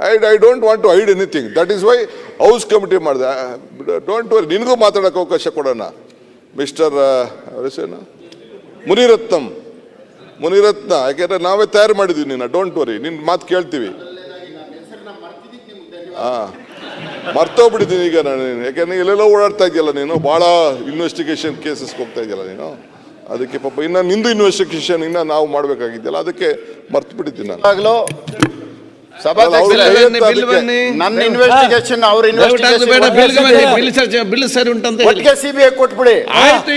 I don't want to hide anything. That is why house committee ಮಾಡಿದೆ. Don't worry, ನಿನಗೂ ಮಾತಾಡೋಕ್ಕೆ ಅವಕಾಶ ಕೊಡೋಣ. ಮಿಸ್ಟರ್ ಮುನಿರತ್ನ, ಯಾಕೆಂದ್ರೆ ನಾವೇ ತಯಾರು ಮಾಡಿದ್ವಿ ನಿನ್ನ. ಡೋಂಟ್ ವರಿ, ನಿನ್ನ ಮಾತು ಕೇಳ್ತೀವಿ. ಮರ್ತೋಗ್ಬಿಟ್ಟಿದ್ದೀನಿ ಈಗ ನಾನು, ಯಾಕೆಂದ್ರೆ ಎಲ್ಲೆಲ್ಲೋ ಓಡಾಡ್ತಾ ಇದೆಯಲ್ಲ ನೀನು, ಭಾಳ ಇನ್ವೆಸ್ಟಿಗೇಷನ್ ಕೇಸಸ್ಗೆ ಹೋಗ್ತಾ ಇದೆಯಲ್ಲ ನೀನು. ಅದಕ್ಕೆ ಪಾಪ ಇನ್ನು ನಿಂದು ಇನ್ವೆಸ್ಟಿಗೇಷನ್ ಇನ್ನು ನಾವು ಮಾಡಬೇಕಾಗಿದ್ದಲ್ಲ, ಅದಕ್ಕೆ ಮರ್ತು ಬಿಟ್ಟಿದ್ದೀನಿ ನಾನು. ನನ್ನ ಇನ್ವೆಸ್ಟಿಗೇಷನ್ ಅವ್ರ ಒಟ್ಟಿಗೆ ಸಿಬಿಐ ಕೊಟ್ಬಿಡಿ.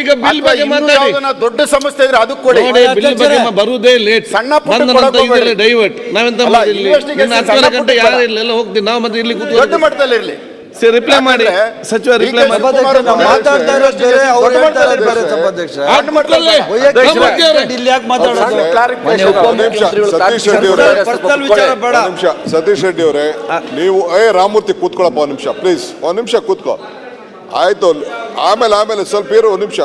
ಈಗ ಬಿಲ್ ಬಗ್ಗೆ ಮಾತಾಡಿ. ದೊಡ್ಡ ಸಮಸ್ಯೆ ಇದ್ರೆ ಅದು ಕೊಡಿ. ಬರುವುದೇ ಲೇಟ್, ಸಣ್ಣ ಡೈವರ್ಟ್. ನಾವೆಂತ ಗಂಟೆ ಯಾರು ಇಲ್ಲ, ಹೋಗ್ತೀವಿ ನಾವು. ಮತ್ತೆ ಇಲ್ಲಿ ದೊಡ್ಡ ಮಟ್ಟದಲ್ಲಿ ಇರಲಿ. ರಿಪ್ಲೈ ಮಾಡಿ ಸಚಿವ, ರಿಪ್ಲೈ ಮಾಡಿ. ಸತೀಶ್ ರೆಡ್ಡಿ ಅವರೇ, ನೀವು ರಾಮಮೂರ್ತಿ ಕೂತ್ಕೊಳ್ಳಪ್ಪ ಒಂದು ನಿಮಿಷ ಪ್ಲೀಸ್. ಒಂದು ನಿಮಿಷ ಕೂತ್ಕೋ, ಆಯ್ತು. ಆಮೇಲೆ ಸ್ವಲ್ಪ ಇರು ಒಂದು ನಿಮಿಷ.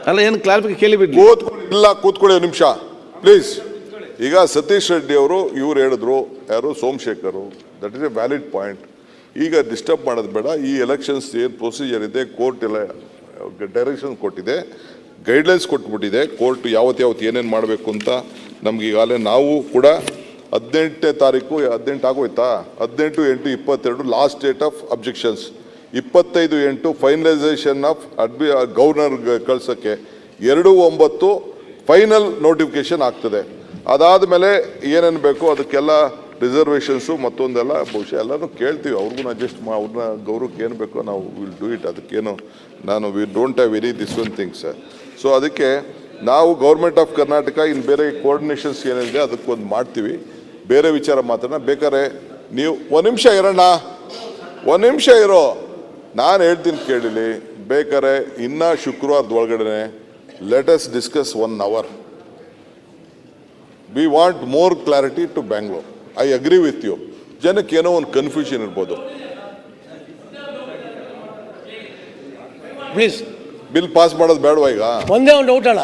ಅಲ್ಲ, ಏನು ಕ್ಲಾರಿಫಿಕೇಶನ್ ಕೇಳಿಬಿಟ್ಟು ಇಲ್ಲ, ಕೂತ್ಕೊಳ್ಳಿ ಒಂದು ನಿಮಿಷ ಪ್ಲೀಸ್. ಈಗ ಸತೀಶ್ ರೆಡ್ಡಿ ಅವರು ಇವ್ರು ಹೇಳಿದ್ರು, ಯಾರು Somashekhar, that is a valid point. ಈಗ ಡಿಸ್ಟರ್ಬ್ ಮಾಡೋದು ಬೇಡ. ಈ ಎಲೆಕ್ಷನ್ಸ್ ಏನು ಪ್ರೊಸೀಜರ್ ಇದೆ, ಕೋರ್ಟ್ ಎಲ್ಲ ಡೈರೆಕ್ಷನ್ ಕೊಟ್ಟಿದೆ, ಗೈಡ್ಲೈನ್ಸ್ ಕೊಟ್ಬಿಟ್ಟಿದೆ ಕೋರ್ಟ್, ಯಾವತ್ತು ಏನೇನು ಮಾಡಬೇಕು ಅಂತ. ನಮ್ಗೆ ಈಗಾಗಲೇ ನಾವು ಕೂಡ 18ನೇ ತಾರೀಕು, 18 ಆಗೋಯ್ತಾ, 18/8/22 last date of objections, 25/8 finalisation of governor ಕಳ್ಸೋಕ್ಕೆ, 2/9 ಫೈನಲ್ ನೋಟಿಫಿಕೇಶನ್ ಆಗ್ತದೆ. ಅದಾದಮೇಲೆ ಏನೇನು ಬೇಕು ಅದಕ್ಕೆಲ್ಲ ರಿಸರ್ವೇಷನ್ಸು ಮತ್ತೊಂದೆಲ್ಲ ಬಹುಶಃ ಎಲ್ಲರೂ ಕೇಳ್ತೀವಿ. ಅವ್ರಿಗೂ ಅಡ್ಜಸ್ಟ್ ಅವ್ರನ್ನ ಗೌರವಕ್ಕೆ ಏನು ಬೇಕೋ ನಾವು ವಿಲ್ ಡೂ ಇಟ್. ಅದಕ್ಕೇನು we don't have very this one things. So ಅದಕ್ಕೆ ನಾವು ಗೌರ್ಮೆಂಟ್ ಆಫ್ ಕರ್ನಾಟಕ ಇನ್ನು ಬೇರೆ ಕೋಆರ್ಡಿನೇಷನ್ಸ್ ಏನಿದೆ ಅದಕ್ಕೊಂದು ಮಾಡ್ತೀವಿ. ಬೇರೆ ವಿಚಾರ ಮಾತ್ರನ ಬೇಕಾದ್ರೆ ನೀವು ಒಂದು ನಿಮಿಷ ಇರೋಣ, ಒಂದು ನಿಮಿಷ ಇರೋ, ನಾನು ಹೇಳ್ತೀನಿ ಕೇಳಿಲಿ. ಬೇಕಾದ್ರೆ ಇನ್ನು ಶುಕ್ರವಾರದ ಒಳಗಡೆ let us discuss 1 hour. We want more clarity to Bangalore. I agree with you. ಜನಕ್ಕೆ ಏನೋ ಒಂದು ಕನ್ಫ್ಯೂಷನ್ ಇರ್ಬೋದು. ಪ್ಲೀಸ್ ಬಿಲ್ ಪಾಸ್ ಮಾಡೋದು ಬೇಡವಾ? ಈಗ ಒಂದೇ ಒಂದು ಡೌಟ್ ಅಣ್ಣ,